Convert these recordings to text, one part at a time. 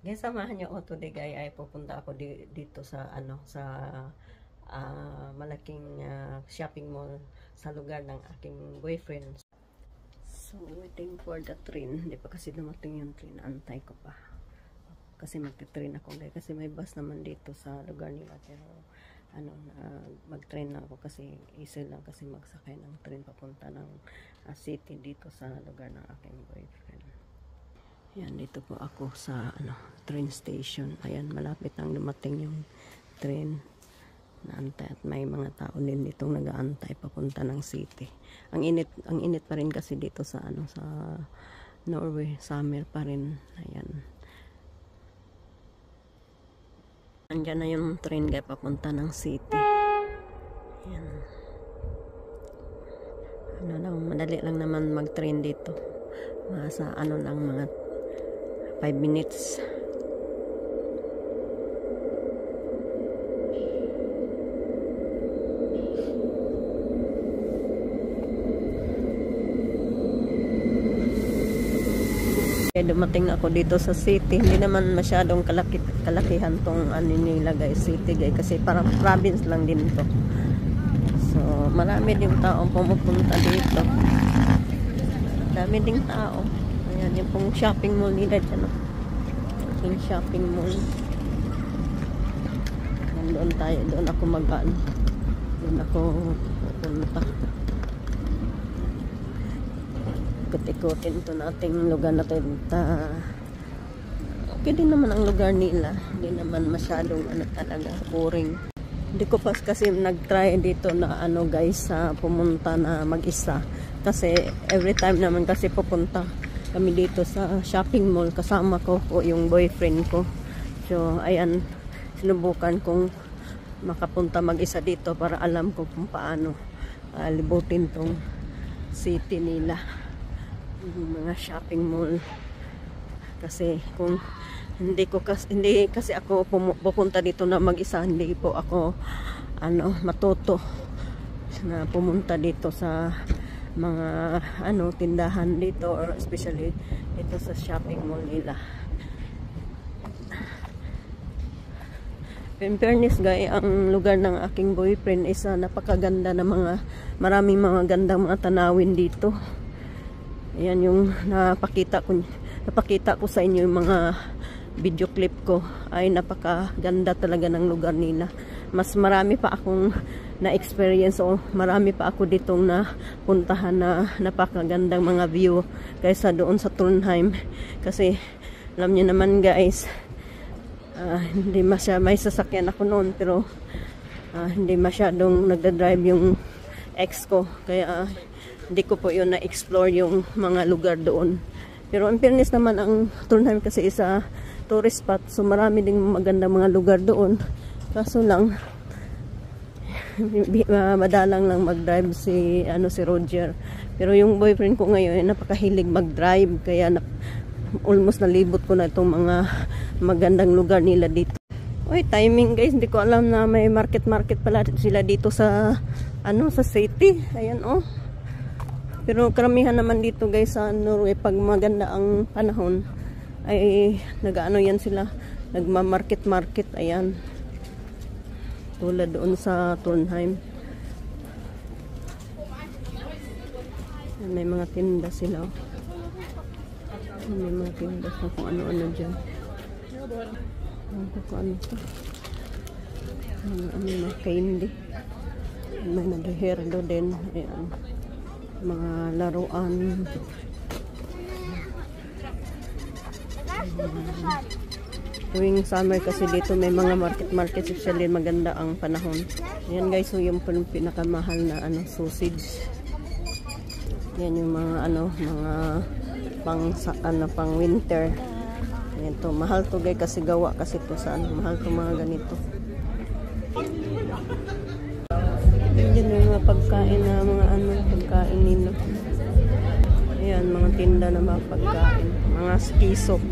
Guys, samahan niyo ako today guys, ay pupunta ako dito sa sa malaking shopping mall sa lugar ng aking boyfriend. So, waiting for the train. Hindi pa kasi dumating yung train. Antay ko pa. Kasi magte-train ako guys. Kasi may bus naman dito sa lugar nila. Pero, mag-train na ako kasi easy lang kasi magsakay ng train papunta ng city dito sa lugar ng aking boyfriend. Yan, dito po ako sa train station. Ayan, malapit ang dumating yung train. Naantay at may mga tao din dito nag-aantay papunta ng city. Ang init pa rin kasi dito sa sa Norway, summer pa rin. Ayan. Andiyan na yung train guys papunta ng city. Ayan. Madali lang naman mag-train dito. Sa lang mga 5 minutes. Dumating na ako dito sa city. Hindi naman masyadong kalakihan tong nila guys, city guys, kasi parang province lang din to. So marami din taong pumupunta dito. Dami ding tao. Ayan yung pong shopping mall nila dyan. Yung shopping mall. Doon tayo, doon ako doon ako pupunta. Ikot-ikotin ito nating lugar na ito. Okay din naman ang lugar nila. Hindi naman masyadong talaga boring. Hindi ko pa kasi nag-try dito na guys pumunta na mag-isa. Kasi every time naman kasi pupunta kami dito sa shopping mall. Kasama ko o yung boyfriend ko. So ayan, sinubukan kong makapunta mag-isa dito para alam ko kung paano libutin tong city nila. Mga shopping mall kasi kung hindi kasi ako pupunta dito na mag-isa, hindi po ako matuto na pumunta dito sa mga tindahan dito or especially dito sa shopping mall nila. In fairness guys, ang lugar ng aking boyfriend is napakaganda na maraming mga gandang mga tanawin dito. Ayan yung napakita ko sa inyo yung mga video clip ko. Ay napakaganda talaga ng lugar nila. Mas marami pa akong na-experience o marami pa ako ditong napuntahan na napakagandang mga view kaysa doon sa Trondheim. Kasi alam niyo naman guys, hindi may sasakyan ako noon pero hindi masyadong nagda-drive yung ex ko. Kaya hindi ko po yun na-explore yung mga lugar doon. Pero in fairness naman, ang Trondheim kasi isa tourist spot. So marami ding magandang mga lugar doon. Kaso lang, madalang lang mag-drive si Roger. Pero yung boyfriend ko ngayon, napakahilig mag-drive. Kaya almost nalibot ko na itong mga magandang lugar nila dito. Uy, timing guys. Hindi ko alam na may market pala sila dito sa sa city. Ayan Pero karamihan naman dito guys sa Norway, pag maganda ang panahon ay yan sila, nagma-market. Ayan, tulad doon sa Trondheim. May mga tinda sila. May mga tinda sa kung ano-ano dyan. Kung ano ito, mga candy, may nag-herdo din. Ayan, mga laruan. Tuwing summer kasi dito may mga market especially maganda ang panahon. Yan guys, so yung pinakamahal na sausage. Yan yung mga mga pang winter. Yan to, mahal to guys kasi gawa kasi to sa mahal to mga ganito. Yan yung mga pagkain na mga pagkain nila. Ayan, mga tinda na mga pagkain. Mga skisok.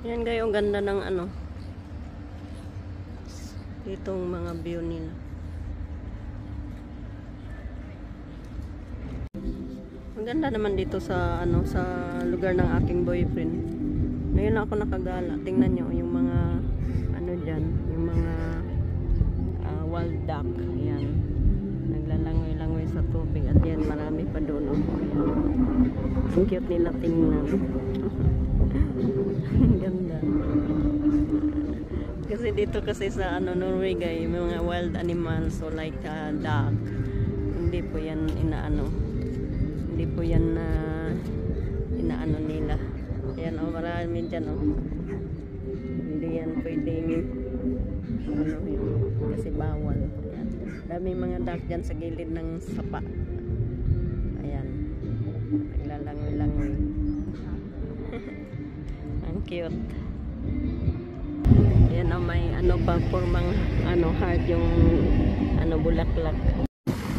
Yan guys, ang ganda ng ano. Ditong mga view nila. Ang ganda naman dito sa ano, sa lugar ng aking boyfriend. Ngayon lang ako nakagala. Tingnan nyo yung mga ano dyan, yung mga wild duck. Ayan. Naglalangoy-langoy sa tubig. At yan, marami pa doon. Oh. Ang cute nila tingnan. Ang ganda. Kasi dito kasi sa ano, Norway guys, may mga wild animals. So like duck. Hindi po yan inaano. Hindi po yan inaano nila. Ayan o, marami dyan o. Hindi yan pwedeng ano yun, kasi bawal. Ayan. Daming mga duck dyan sa gilid ng sapa. Ayan. Naglalangoy-langoy. Ang cute. Ayan o, may ano pa formang ano, heart yung ano, bulaklak.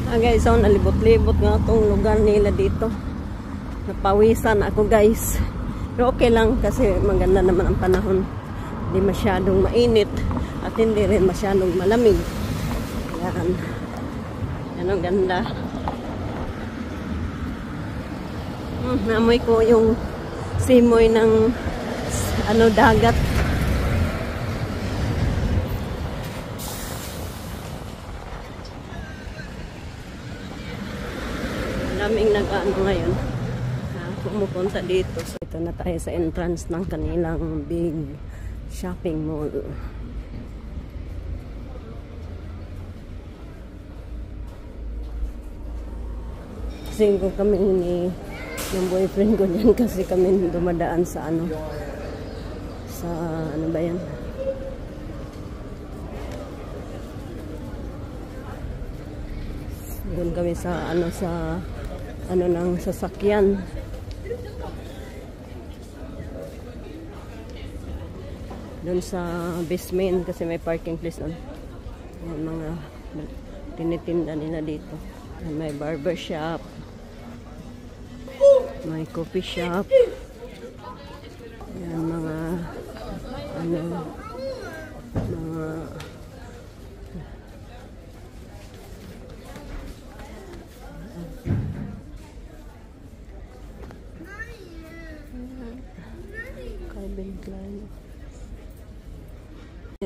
Guys, so nalibot-libot nga itong lugar nila dito. Napawisan ako guys. Pero okay lang kasi maganda naman ang panahon. Hindi masyadong mainit at hindi rin masyadong malamig. Ayan. Yan ang ganda. Namoy ko yung simoy ng ano, dagat. Daming nag-ano ngayon, pumupunta dito. So, ito na tayo sa entrance ng kanilang big shopping mall. Kasi kung kami ni yung boyfriend ko dyan, kasi kami dumadaan sa ano, sa ano ba yan, doon kami sa ano, sa ano ng sasakyan. Doon sa basement kasi may parking place doon. Yan, mga tinitinda nila dito. Yan, may barber shop. May coffee shop. Yan, mga ano, mga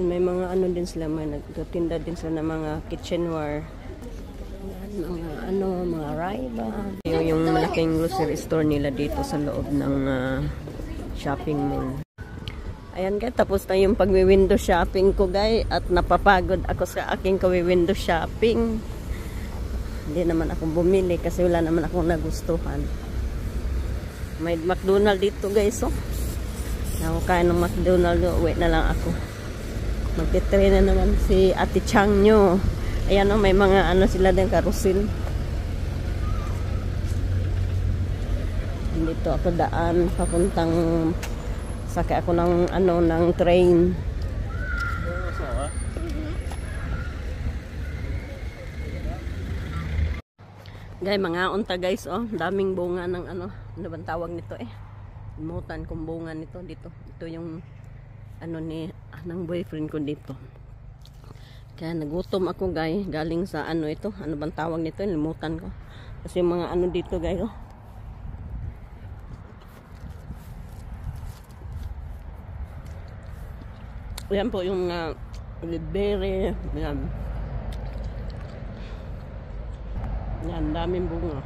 may mga ano din sila, may nagtinda din sila ng mga kitchenware, mga ano, mga Ray-Ban. Yung malaking grocery store nila dito sa loob ng shopping mall. Ayan guys, tapos na yung pagwi-window shopping ko guys, at napapagod ako sa aking kawi-window shopping. Hindi naman ako bumili kasi wala naman akong nagustuhan. May McDonald's dito guys, oh. Ako kain ng McDonald's, wait na lang ako. Magtitrain na naman si Ate Chang nyo. Ayan o, may mga ano sila din, carousel. Dito ako daan, papuntang sakay ako ng ano, ng train. Guys, mga unta guys, oh, daming bunga ng ano bang tawag nito eh. Imutan kong bunga nito dito. Ito yung ano ni ng boyfriend ko dito. Kaya nagutom ako guys, galing sa ano ito, ano bang tawag nito, limutan ko. Kasi mga ano dito guys, oh. Yan po yung libere, yan. Yan, daming bunga.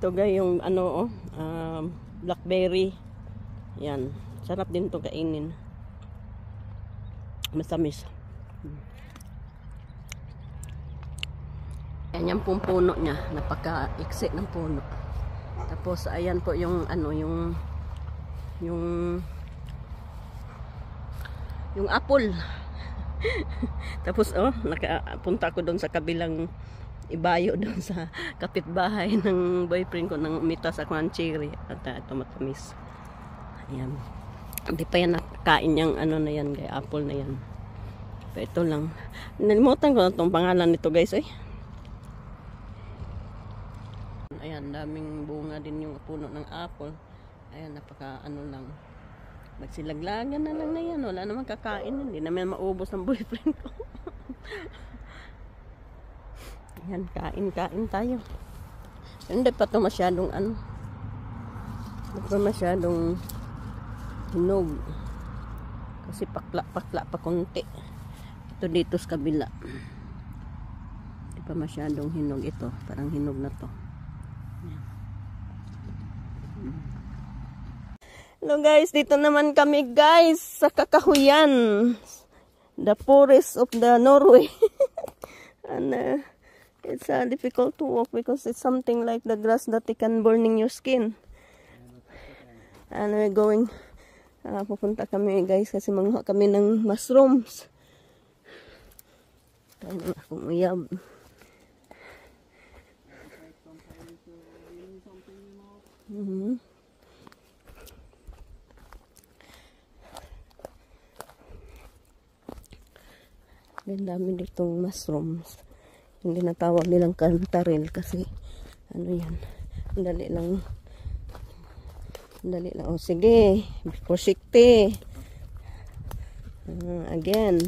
Ito guys yung ano, blackberry. Yan. Sarap din to kainin. Masamis. Yan yung puno niya. Napaka-iksi ng puno. Tapos ayan po yung ano, yung apple. Tapos oh, nakapunta ako doon sa kabilang ibayo doon sa kapitbahay ng boyfriend ko, nang umitas ako ng cherry at ito matamis. Ayan. Hindi pa yan nakakain yung ano na yan, kay apple na yan. Pero ito lang. Nalimutan ko na itong pangalan nito guys eh. Ayan, daming bunga din yung puno ng apple. Ayan, napaka ano lang. Magsilaglagan na lang na yan. Wala naman kakain. Hindi naman maubos ng boyfriend ko. Yan, kain tayo. Hindi pa ito masyadong ano. Hindi pa masyadong hinog. Kasi pakla pa konti. Ito dito sa kabila. Hindi pa masyadong hinog ito. Parang hinog na to. Hello guys, dito naman kami guys sa Kakahuyan. The forest of the Norway. And it's difficult to walk because it's something like the grass that it can burning your skin. And we're going, pupunta kami guys kasi manguha kami ng mushrooms. Tayo na akong uyab. Ang dami ditong mushrooms. Hindi natawag nilang kantaril kasi ano yan. Dali lang. Oh, sige. Porsikte. Again.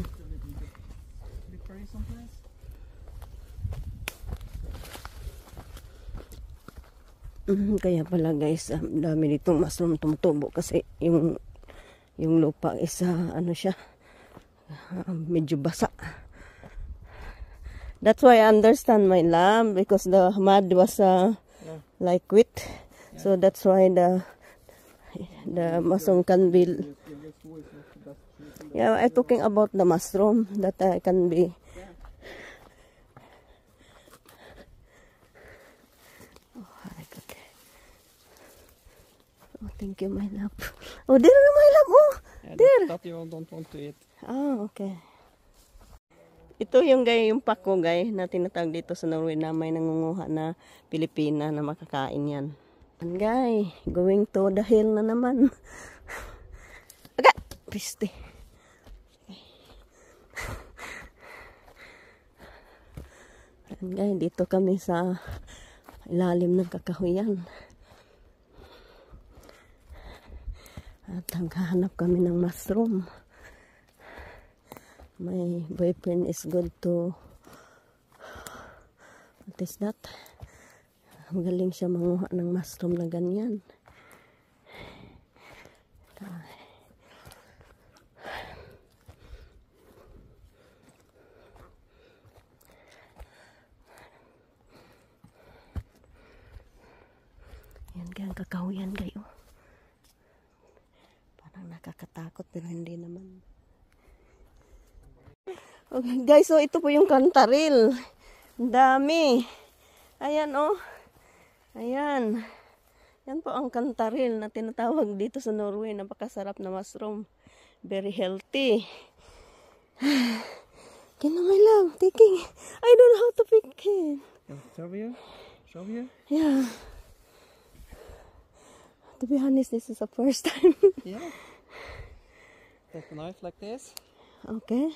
Kaya pala guys, dami ditong mushroom tumutubo kasi yung lupa is ano siya. Medyo basa. That's why I understand my love because the mud was like wet. Yeah. So that's why the mushroom can be. Yeah, I'm talking about the mushroom that can be. Oh, okay. Oh, thank you, my love. Oh, there, my love. Oh, there. That you don't want to eat. Ah, okay. Ito yung pako na tinatawag dito sa Norway na may nangunguha na Pilipina na makakain yan. And going to the hill na naman. Aga! Piste. And dito kami sa ilalim ng kakahuyan. At naghahanap kami ng mushroom. My boyfriend is good to, what is that? Magaling siya manguha ng mushroom na ganyan. Yan kaya kakahuyan kayo. Parang nakakatakot pero hindi naman. Okay, guys, so ito po yung kantaril. Dami. Ayan, oh. Ayan. Yan po ang kantaril na tinatawag dito sa Norway. Napakasarap na mushroom. Very healthy. Can my love taking? I don't know how to pick it. Show you? Show you? Yeah. To be honest, this is the first time. Yeah. Take a knife like this. Okay.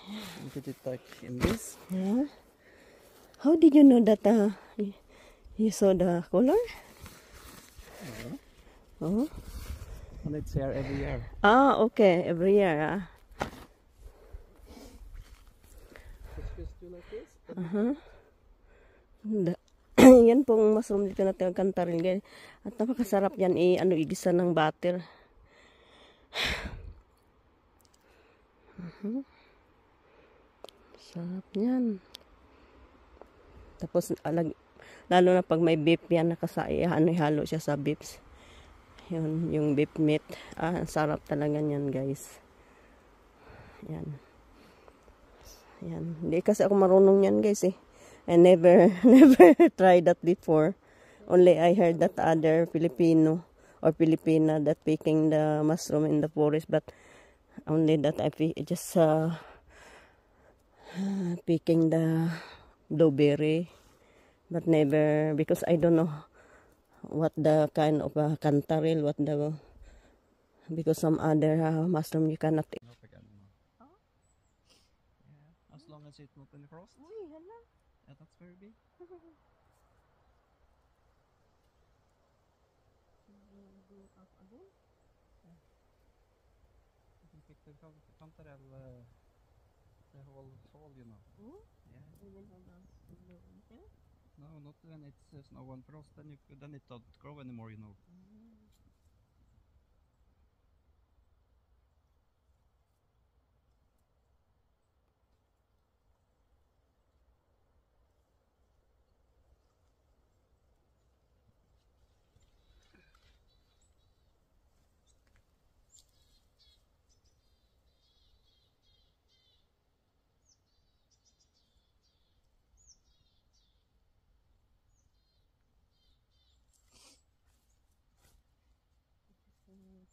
You put it like in this. Yeah. How did you know that you saw the color? Oh. And it's here every year. Ah, okay. Every year. Just do like this. Yan pong mushroom dito na kantaril. At napakasarap yan igisa ng butter. Sarap yan. Tapos lalo na pag may beef yan ihalo siya sa beefs. Yun, yung beef meat. Sarap talaga yan guys. Yan. Yan. Hindi kasi ako marunong yan guys eh. I never tried that before. Only I heard that other Filipino or Filipina that picking the mushroom in the forest, but only that I just picking the blueberry, but never, because I don't know what the kind of kantaril, because some other mushroom you cannot eat. Yeah, as long as it's not in the frost. Yeah, that's very big. go up again? You can pick the cantarell the whole fall, you know. Oh, Yeah. even about in the winter? No, not when it's snow and frost. Then it don't grow anymore, you know.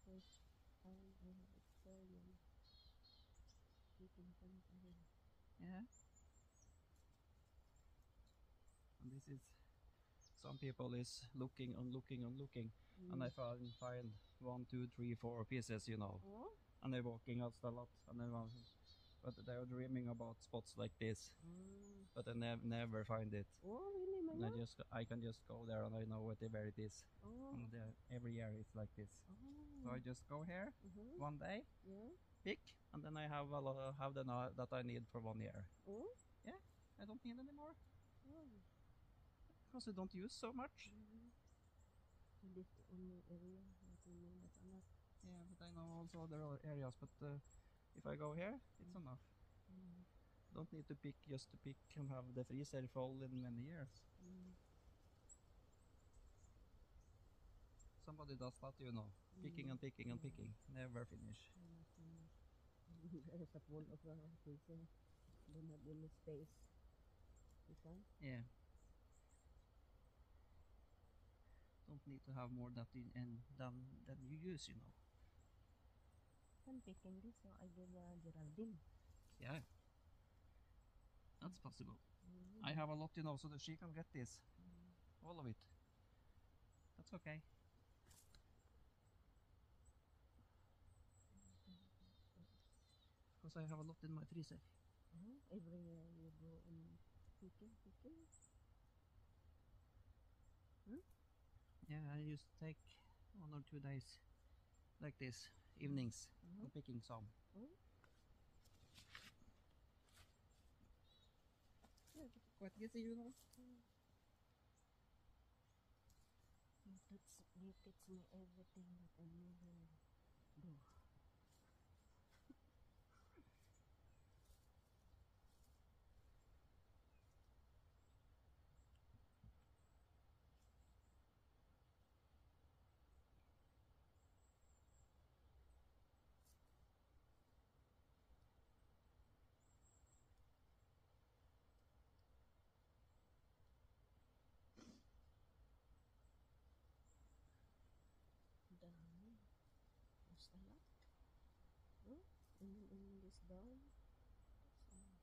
First time I have experience eating cantarell. Yeah. And this is some people is looking and looking and looking, and I find 1, 2, 3, 4 pieces, you know. Oh? And they're walking out a lot, and but they are dreaming about spots like this, but I never find it. Oh, really, And Mama? I can just go there and I know where it is. Oh. And every year it's like this. Oh. So I just go here one day, Yeah. pick, and then I have have the that I need for 1 year. Oh? Yeah, I don't need anymore Oh. because I don't use so much. So this is the only area that you know that a lot. Yeah, but I know also other areas. But if I go here, it's enough. Don't need to pick just to pick and have the freezer full in many years. Somebody does that, you know, picking and picking and picking, never finish. There is a full of freezer. Don't have any space. Yeah. Don't need to have more that than you use, you know. I'm picking this, so I give Geraldine. Yeah. That's possible. I have a lot, you know, so that she can get this. All of it. That's okay. Because I have a lot in my freezer. Every year you go and picking. Yeah, I used to take 1 or 2 days like this, evenings, and picking some. Yeah, quite easy, you know. You teach me everything that I never do. Dami. There's a lot. In this down.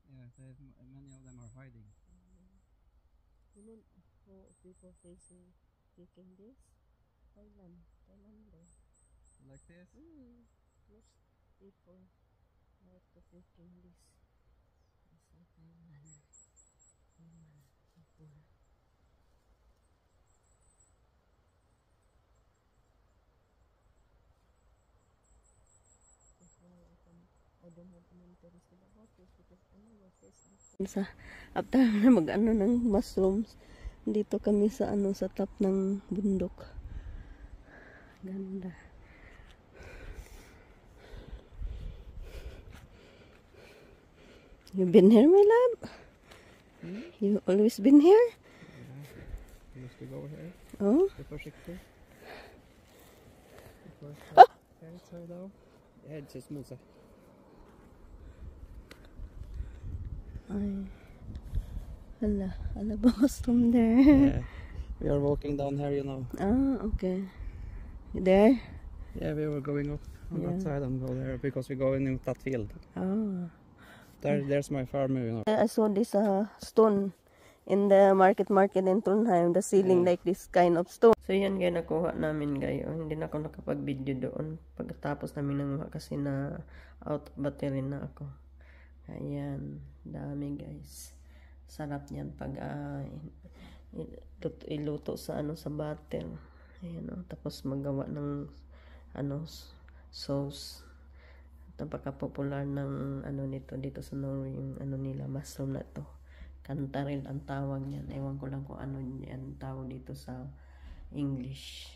Yeah, many of them are hiding. You know how people facing picking this? Thailander. Like this? Most people like to picking this. It's a Thailand. People. That's why I don't have any interest about this because I never face this. After na mag-ano ng mushrooms, dito kami sa sa top ng bundok. Ganda. You been here, my love? You always been here? Yeah, used to go here. Oh? Before Shikti. Oh! Yeah, it's right now. Yeah, it's just smooth. Hala ba mushroom there? Yeah, we are walking down here, you know. Ah, okay. You there? Yeah, we were going up on that side and go there because we're going in that field. Oh. There's my farm, you know. I saw this stone in the market in Trondheim, the ceiling like this kind of stone. So yan guys, nakuha namin guys. Hindi na ako nakapag-video doon. Pagkatapos namin nanguha kasi na out of battery na ako. Ayan, dami guys. Sarap niyan pag iluto sa sa butter. Ayan o. Tapos magawa ng ano, sauce. Napaka-popular ng ano nito dito sa Norway, yung ano nila, mushroom na to. Kantarin ang tawag niyan. Ewan ko lang kung ano yan tawag dito sa English.